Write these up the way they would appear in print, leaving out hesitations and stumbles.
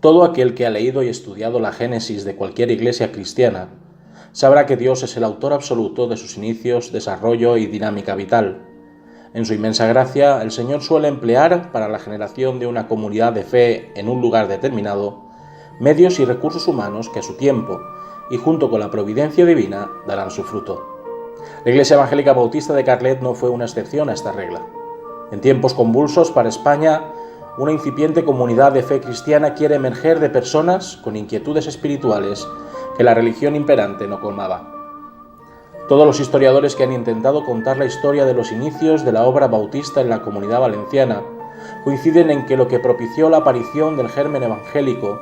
Todo aquel que ha leído y estudiado la génesis de cualquier iglesia cristiana sabrá que Dios es el autor absoluto de sus inicios, desarrollo y dinámica vital. En su inmensa gracia, el Señor suele emplear para la generación de una comunidad de fe en un lugar determinado medios y recursos humanos que a su tiempo y junto con la providencia divina darán su fruto. La Iglesia Evangélica Bautista de Carlet no fue una excepción a esta regla. En tiempos convulsos para España, una incipiente comunidad de fe cristiana quiere emerger de personas con inquietudes espirituales que la religión imperante no colmaba. Todos los historiadores que han intentado contar la historia de los inicios de la obra bautista en la Comunidad Valenciana coinciden en que lo que propició la aparición del germen evangélico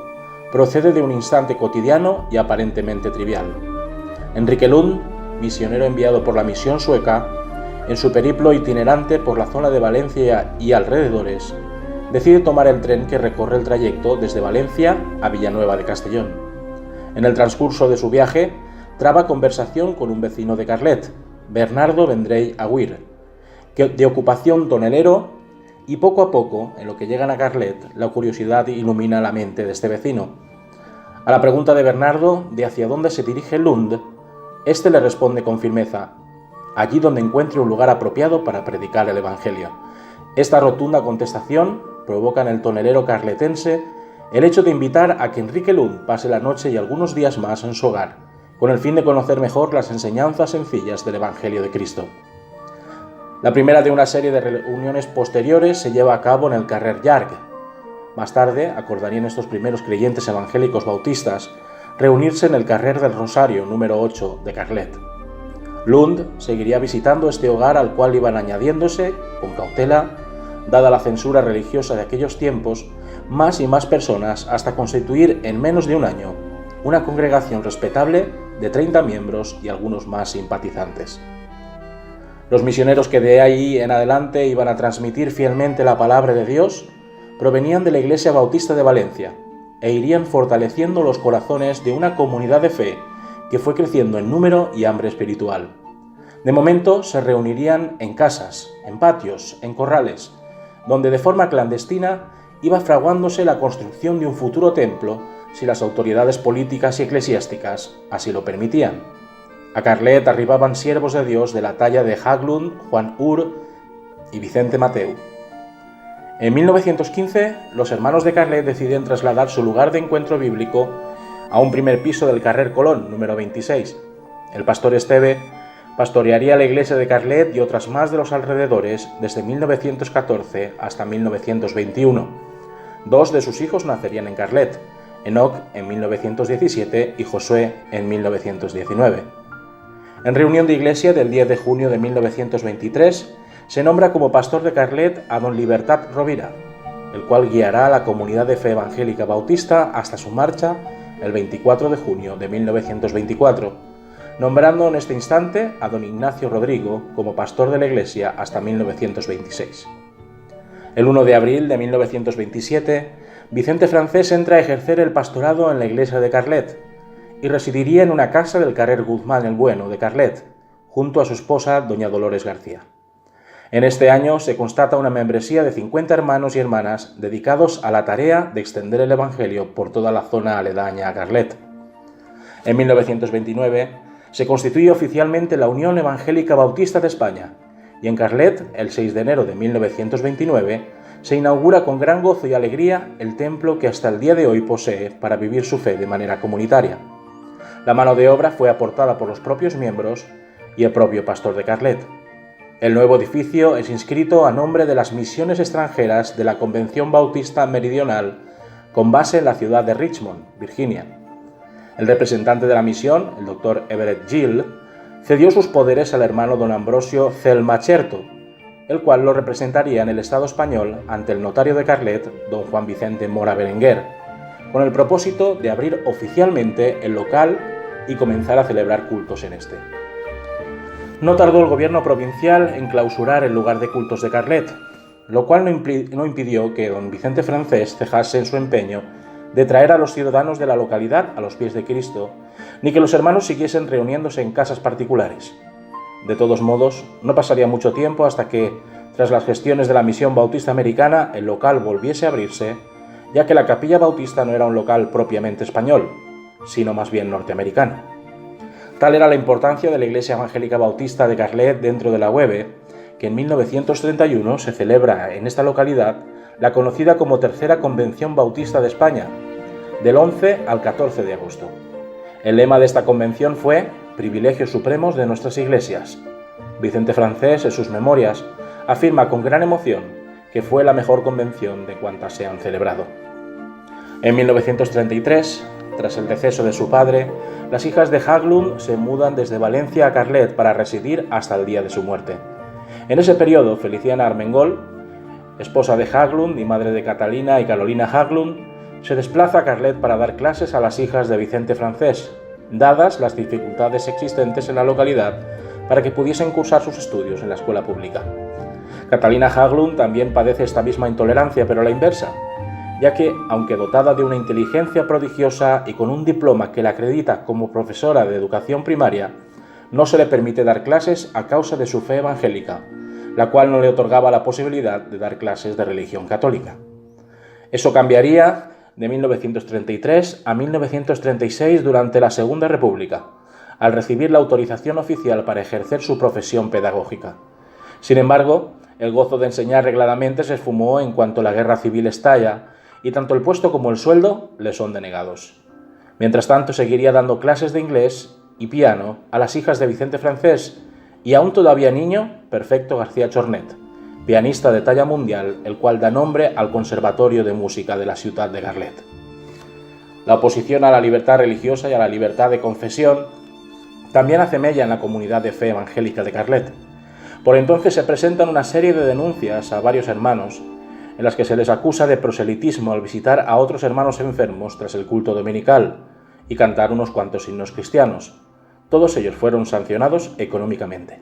procede de un instante cotidiano y aparentemente trivial. Enrique Lund, misionero enviado por la misión sueca, en su periplo itinerante por la zona de Valencia y alrededores, decide tomar el tren que recorre el trayecto desde Valencia a Villanueva de Castellón. En el transcurso de su viaje, traba conversación con un vecino de Carlet, Bernardo Vendrell Agüir, de ocupación tonelero, y poco a poco, en lo que llegan a Carlet, la curiosidad ilumina la mente de este vecino. A la pregunta de Bernardo de hacia dónde se dirige Lund, este le responde con firmeza: allí donde encuentre un lugar apropiado para predicar el Evangelio. Esta rotunda contestación provoca en el tonelero carletense el hecho de invitar a que Enrique Lund pase la noche y algunos días más en su hogar, con el fin de conocer mejor las enseñanzas sencillas del Evangelio de Cristo. La primera de una serie de reuniones posteriores se lleva a cabo en el Carrer Llarg. Más tarde acordarían estos primeros creyentes evangélicos bautistas reunirse en el Carrer del Rosario número 8 de Carlet. Lund seguiría visitando este hogar al cual iban añadiéndose, con cautela, dada la censura religiosa de aquellos tiempos, más y más personas hasta constituir en menos de un año una congregación respetable de 30 miembros y algunos más simpatizantes. Los misioneros que de ahí en adelante iban a transmitir fielmente la palabra de Dios provenían de la Iglesia Bautista de Valencia e irían fortaleciendo los corazones de una comunidad de fe que fue creciendo en número y hambre espiritual. De momento se reunirían en casas, en patios, en corrales, donde de forma clandestina iba fraguándose la construcción de un futuro templo si las autoridades políticas y eclesiásticas así lo permitían. A Carlet arribaban siervos de Dios de la talla de Haglund, Juan Ur y Vicente Mateu. En 1915, los hermanos de Carlet deciden trasladar su lugar de encuentro bíblico a un primer piso del Carrer Colón, número 26. El pastor Esteve pastorearía la iglesia de Carlet y otras más de los alrededores desde 1914 hasta 1921. Dos de sus hijos nacerían en Carlet, Enoc en 1917 y Josué en 1919. En reunión de iglesia del 10 de junio de 1923, se nombra como pastor de Carlet a don Libertad Rovira, el cual guiará a la comunidad de fe evangélica bautista hasta su marcha el 24 de junio de 1924, nombrando en este instante a don Ignacio Rodrigo como pastor de la iglesia hasta 1926. El 1 de abril de 1927, Vicente Francés entra a ejercer el pastorado en la iglesia de Carlet y residiría en una casa del Carrer Guzmán el Bueno de Carlet, junto a su esposa doña Dolores García. En este año se constata una membresía de 50 hermanos y hermanas dedicados a la tarea de extender el Evangelio por toda la zona aledaña a Carlet. En 1929 se constituye oficialmente la Unión Evangélica Bautista de España y en Carlet, el 6 de enero de 1929, se inaugura con gran gozo y alegría el templo que hasta el día de hoy posee para vivir su fe de manera comunitaria. La mano de obra fue aportada por los propios miembros y el propio pastor de Carlet. El nuevo edificio es inscrito a nombre de las misiones extranjeras de la Convención Bautista Meridional, con base en la ciudad de Richmond, Virginia. El representante de la misión, el Dr. Everett Gill, cedió sus poderes al hermano don Ambrosio Celmacherto, el cual lo representaría en el Estado español ante el notario de Carlet, don Juan Vicente Mora Berenguer, con el propósito de abrir oficialmente el local y comenzar a celebrar cultos en este. No tardó el gobierno provincial en clausurar el lugar de cultos de Carlet, lo cual no impidió que don Vicente Francés cejase en su empeño de traer a los ciudadanos de la localidad a los pies de Cristo, ni que los hermanos siguiesen reuniéndose en casas particulares. De todos modos, no pasaría mucho tiempo hasta que, tras las gestiones de la Misión Bautista Americana, el local volviese a abrirse y ya que la Capilla Bautista no era un local propiamente español, sino más bien norteamericano. Tal era la importancia de la Iglesia Evangélica Bautista de Carlet dentro de la UEB, que en 1931 se celebra en esta localidad la conocida como Tercera Convención Bautista de España, del 11 al 14 de agosto. El lema de esta convención fue «Privilegios supremos de nuestras iglesias». Vicente Francés, en sus memorias, afirma con gran emoción que fue la mejor convención de cuantas se han celebrado. En 1933, tras el deceso de su padre, las hijas de Haglund se mudan desde Valencia a Carlet para residir hasta el día de su muerte. En ese periodo, Feliciana Armengol, esposa de Haglund y madre de Catalina y Carolina Haglund, se desplaza a Carlet para dar clases a las hijas de Vicente Francés, dadas las dificultades existentes en la localidad para que pudiesen cursar sus estudios en la escuela pública. Catalina Haglund también padece esta misma intolerancia, pero a la inversa, ya que, aunque dotada de una inteligencia prodigiosa y con un diploma que la acredita como profesora de educación primaria, no se le permite dar clases a causa de su fe evangélica, la cual no le otorgaba la posibilidad de dar clases de religión católica. Eso cambiaría de 1933 a 1936 durante la Segunda República, al recibir la autorización oficial para ejercer su profesión pedagógica. Sin embargo, el gozo de enseñar regladamente se esfumó en cuanto la guerra civil estalla, y tanto el puesto como el sueldo le son denegados. Mientras tanto, seguiría dando clases de inglés y piano a las hijas de Vicente Francés y a un todavía niño, Perfecto García Chornet, pianista de talla mundial, el cual da nombre al Conservatorio de Música de la ciudad de Carlet. La oposición a la libertad religiosa y a la libertad de confesión también hace mella en la comunidad de fe evangélica de Carlet. Por entonces se presentan una serie de denuncias a varios hermanos en las que se les acusa de proselitismo al visitar a otros hermanos enfermos tras el culto dominical y cantar unos cuantos himnos cristianos. Todos ellos fueron sancionados económicamente.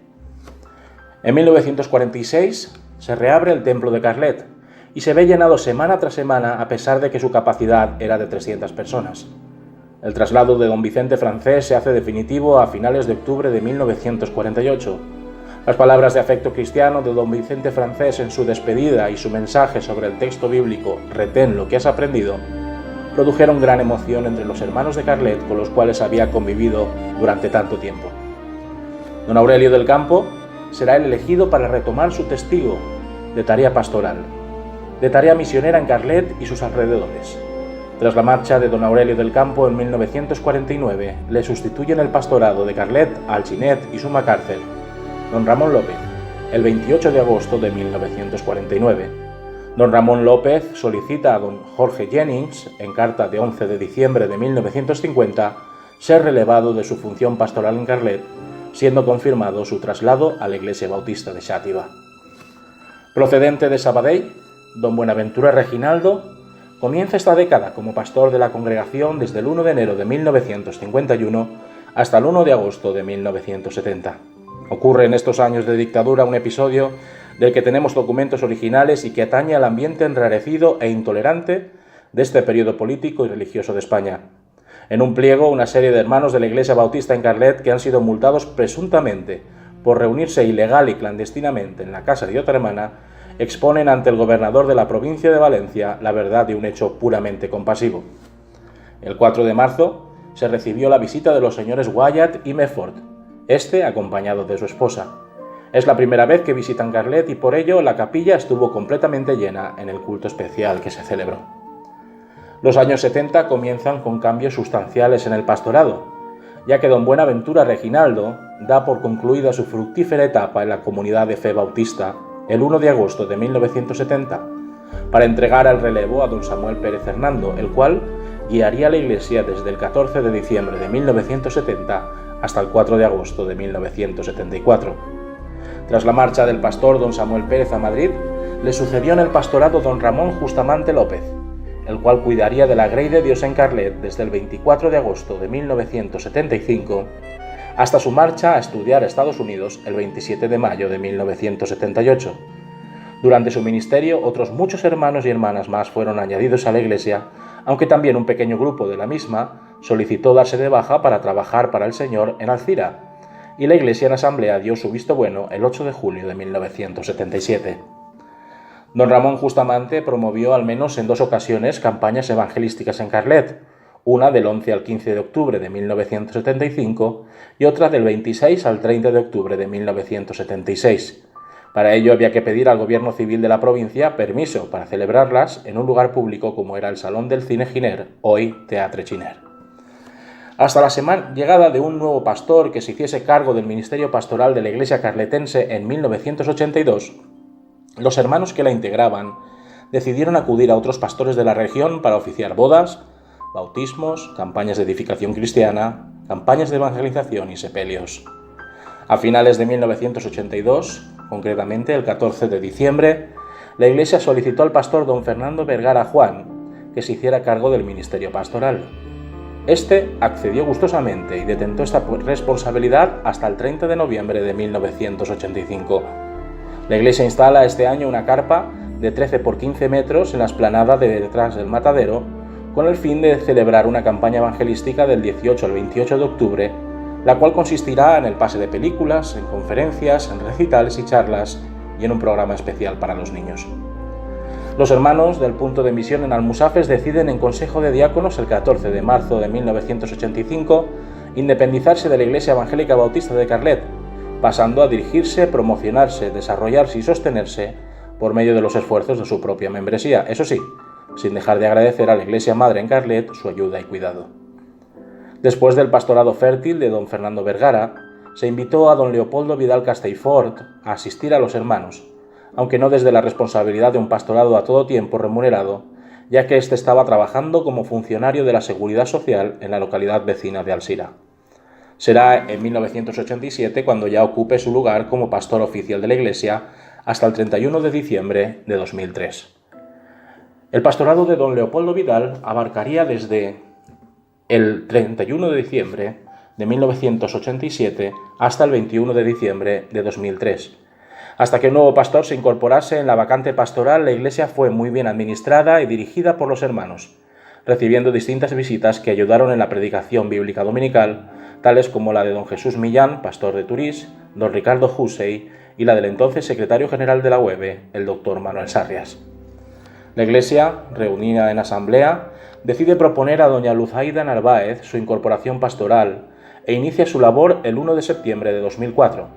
En 1946 se reabre el templo de Carlet y se ve llenado semana tras semana a pesar de que su capacidad era de 300 personas. El traslado de don Vicente Francés se hace definitivo a finales de octubre de 1948. Las palabras de afecto cristiano de don Vicente Francés en su despedida y su mensaje sobre el texto bíblico «Retén lo que has aprendido» produjeron gran emoción entre los hermanos de Carlet con los cuales había convivido durante tanto tiempo. Don Aurelio del Campo será el elegido para retomar su testigo de tarea pastoral, de tarea misionera en Carlet y sus alrededores. Tras la marcha de don Aurelio del Campo en 1949, le sustituyen el pastorado de Carlet, Alginet y Sumacárcel don Ramón López, el 28 de agosto de 1949. Don Ramón López solicita a don Jorge Jennings, en carta de 11 de diciembre de 1950, ser relevado de su función pastoral en Carlet, siendo confirmado su traslado a la Iglesia Bautista de Xàtiva. Procedente de Sabadell, don Buenaventura Reginaldo comienza esta década como pastor de la congregación desde el 1 de enero de 1951 hasta el 1 de agosto de 1970. Ocurre en estos años de dictadura un episodio del que tenemos documentos originales y que atañe al ambiente enrarecido e intolerante de este periodo político y religioso de España. En un pliego, una serie de hermanos de la Iglesia Bautista en Carlet que han sido multados presuntamente por reunirse ilegal y clandestinamente en la casa de otra hermana, exponen ante el gobernador de la provincia de Valencia la verdad de un hecho puramente compasivo. El 4 de marzo se recibió la visita de los señores Wyatt y Mefford, acompañado de su esposa. Es la primera vez que visitan Carlet y por ello la capilla estuvo completamente llena en el culto especial que se celebró. Los años 70 comienzan con cambios sustanciales en el pastorado, ya que don Buenaventura Reginaldo da por concluida su fructífera etapa en la comunidad de fe bautista el 1 de agosto de 1970, para entregar el relevo a don Samuel Pérez Hernando, el cual guiaría la iglesia desde el 14 de diciembre de 1970 hasta el 4 de agosto de 1974. Tras la marcha del pastor don Samuel Pérez a Madrid, le sucedió en el pastorado don Ramón Justamante López, el cual cuidaría de la Grey de Dios en Carlet desde el 24 de agosto de 1975 hasta su marcha a estudiar a Estados Unidos el 27 de mayo de 1978. Durante su ministerio, otros muchos hermanos y hermanas más fueron añadidos a la iglesia, aunque también un pequeño grupo de la misma solicitó darse de baja para trabajar para el Señor en Alcira, y la iglesia en asamblea dio su visto bueno el 8 de julio de 1977. Don Ramón Justamante promovió al menos en 2 ocasiones campañas evangelísticas en Carlet, una del 11 al 15 de octubre de 1975 y otra del 26 al 30 de octubre de 1976. Para ello había que pedir al gobierno civil de la provincia permiso para celebrarlas en un lugar público como era el Salón del Cine Giner, hoy Teatre Giner. Hasta la llegada de un nuevo pastor que se hiciese cargo del ministerio pastoral de la Iglesia carletense en 1982, los hermanos que la integraban decidieron acudir a otros pastores de la región para oficiar bodas, bautismos, campañas de edificación cristiana, campañas de evangelización y sepelios. A finales de 1982, concretamente el 14 de diciembre, la Iglesia solicitó al pastor don Fernando Vergara Juan que se hiciera cargo del ministerio pastoral. Este accedió gustosamente y detentó esta responsabilidad hasta el 30 de noviembre de 1985. La Iglesia instala este año una carpa de 13 por 15 metros en la explanada de detrás del matadero, con el fin de celebrar una campaña evangelística del 18 al 28 de octubre, la cual consistirá en el pase de películas, en conferencias, en recitales y charlas y en un programa especial para los niños. Los hermanos del punto de misión en Almusafes deciden en Consejo de Diáconos el 14 de marzo de 1985 independizarse de la Iglesia Evangélica Bautista de Carlet, pasando a dirigirse, promocionarse, desarrollarse y sostenerse por medio de los esfuerzos de su propia membresía, eso sí, sin dejar de agradecer a la Iglesia Madre en Carlet su ayuda y cuidado. Después del pastorado fértil de don Fernando Vergara, se invitó a don Leopoldo Vidal Castellfort a asistir a los hermanos, aunque no desde la responsabilidad de un pastorado a todo tiempo remunerado, ya que éste estaba trabajando como funcionario de la Seguridad Social en la localidad vecina de Alsira. Será en 1987 cuando ya ocupe su lugar como pastor oficial de la Iglesia hasta el 31 de diciembre de 2003. El pastorado de don Leopoldo Vidal abarcaría desde el 31 de diciembre de 1987 hasta el 21 de diciembre de 2003. Hasta que un nuevo pastor se incorporase en la vacante pastoral, la iglesia fue muy bien administrada y dirigida por los hermanos, recibiendo distintas visitas que ayudaron en la predicación bíblica dominical, tales como la de don Jesús Millán, pastor de Turís, don Ricardo Hussey y la del entonces secretario general de la UEB, el doctor Manuel Sarrias. La iglesia, reunida en asamblea, decide proponer a doña Luzaida Narváez su incorporación pastoral e inicia su labor el 1 de septiembre de 2004,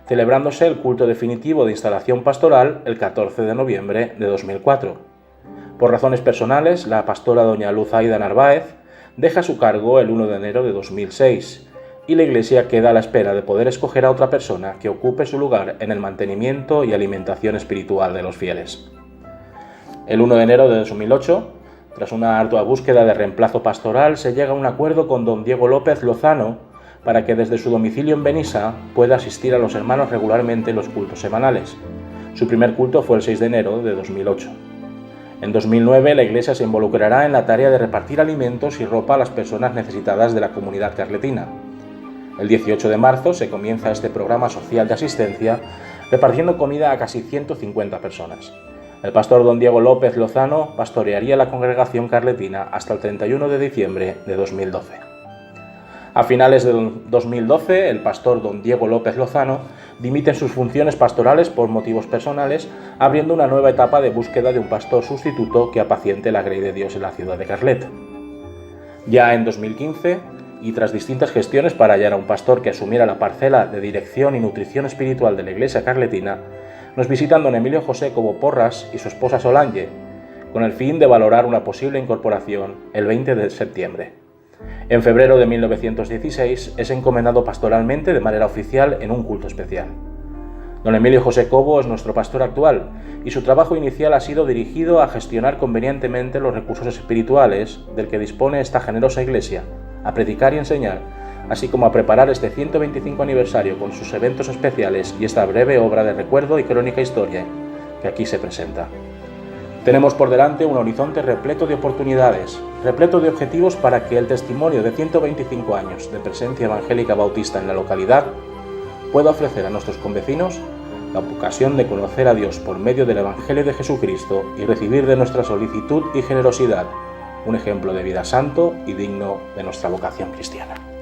celebrándose el culto definitivo de instalación pastoral el 14 de noviembre de 2004. Por razones personales, la pastora doña Luzaida Narváez deja su cargo el 1 de enero de 2006 y la Iglesia queda a la espera de poder escoger a otra persona que ocupe su lugar en el mantenimiento y alimentación espiritual de los fieles. El 1 de enero de 2008, tras una ardua búsqueda de reemplazo pastoral, se llega a un acuerdo con don Diego López Lozano para que desde su domicilio en Benissa pueda asistir a los hermanos regularmente en los cultos semanales. Su primer culto fue el 6 de enero de 2008. En 2009 la Iglesia se involucrará en la tarea de repartir alimentos y ropa a las personas necesitadas de la comunidad carletina. El 18 de marzo se comienza este programa social de asistencia, repartiendo comida a casi 150 personas. El pastor don Diego López Lozano pastorearía la congregación carletina hasta el 31 de diciembre de 2012. A finales de 2012, el pastor don Diego López Lozano dimite en sus funciones pastorales por motivos personales, abriendo una nueva etapa de búsqueda de un pastor sustituto que apaciente la grey de Dios en la ciudad de Carlet. Ya en 2015, y tras distintas gestiones para hallar a un pastor que asumiera la parcela de dirección y nutrición espiritual de la iglesia carletina, nos visitan don Emilio José Cobo Porras y su esposa Solange, con el fin de valorar una posible incorporación el 20 de septiembre. En febrero de 1916 es encomendado pastoralmente de manera oficial en un culto especial. Don Emilio José Cobo es nuestro pastor actual y su trabajo inicial ha sido dirigido a gestionar convenientemente los recursos espirituales del que dispone esta generosa iglesia, a predicar y enseñar, así como a preparar este 125 aniversario con sus eventos especiales y esta breve obra de recuerdo y crónica historia que aquí se presenta. Tenemos por delante un horizonte repleto de oportunidades, repleto de objetivos para que el testimonio de 125 años de presencia evangélica bautista en la localidad pueda ofrecer a nuestros convecinos la ocasión de conocer a Dios por medio del Evangelio de Jesucristo y recibir de nuestra solicitud y generosidad un ejemplo de vida santo y digno de nuestra vocación cristiana.